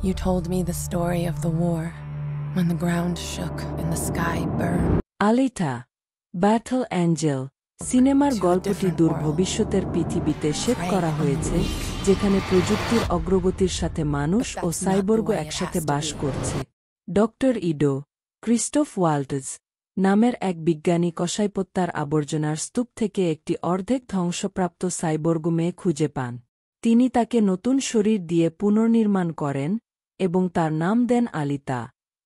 You told me the story of the war, when the ground shook and the sky burned. Alita, battle angel সিনেমার গল্পটি দূর ভবিষ্যতের পৃথিবীতে set করা হয়েছে, যেখানে প্রযুক্তির অগ্রগতির সাথে মানুষ ও সাইবর্গ একসাথে বাস করছে। ডক্টর ইডো ক্রিস্টোফ ওয়াল্টজ নামের এক বিজ্ঞানী কসাইপত্তার আবর্জনার স্তূপ থেকে একটি অর্ধেক ধ্বংসপ্রাপ্ত সাইবর্গ মেয়ে খুঁজে পান। তিনি তাকে নতুন শরীর দিয়ে পুনর্নির্মাণ করেন এবং তার নাম দেন আলিতা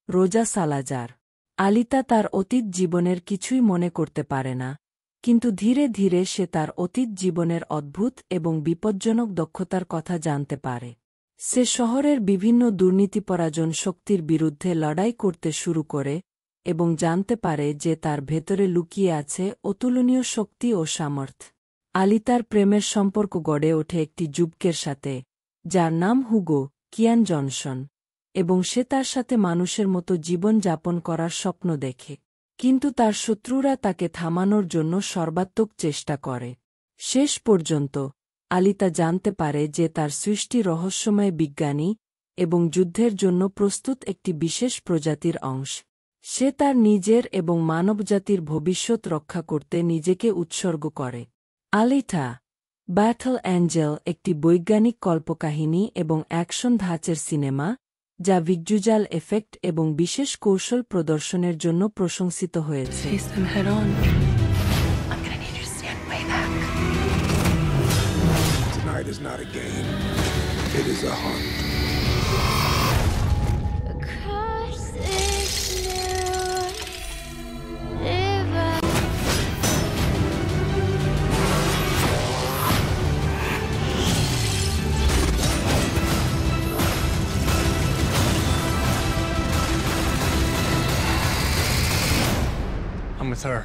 রোজা সালাজার। আলিতা তার অতীত জীবনের কিছুই মনে করতে পারে না, কিন্তু ধীরে ধীরে সে তার অতীত জীবনের অদ্ভুত এবং বিপজ্জনক দক্ষতার কথা জানতে পারে। সে শহরের বিভিন্ন দুর্নীতিপরায়ণ শক্তির বিরুদ্ধে লড়াই করতে শুরু করে এবং জানতে পারে যে তার ভেতরে লুকিয়ে আছে অতুলনীয় শক্তি ও সামর্থ্য। আলিতার প্রেমের সম্পর্ক গড়ে ওঠে একটি যুবকের সাথে, যার নাম হুগো কিয়ান জনসন, এবং সে তার সাথে মানুষের মতো জীবন যাপন করার স্বপ্ন দেখে। কিন্তু তার শত্রুরা তাকে থামানোর জন্য সর্বাত্মক চেষ্টা করে। শেষ পর্যন্ত আলিতা জানতে পারে যে তার সৃষ্টি রহস্যময় বিজ্ঞানী এবং যুদ্ধের জন্য প্রস্তুত একটি বিশেষ প্রজাতির অংশ। সে তার নিজের এবং মানবজাতির ভবিষ্যৎ রক্ষা করতে নিজেকে উৎসর্গ করে। আলিটা, ব্যাটল অ্যাঞ্জেল একটি বৈজ্ঞানিক কল্পকাহিনী এবং অ্যাকশন ধাঁচের সিনেমা, যা ভিজুয়াল এফেক্ট এবং বিশেষ কৌশল প্রদর্শনের জন্য প্রশংসিত হয়েছে। Tonight is not a game. It is a hunt. I'm with her.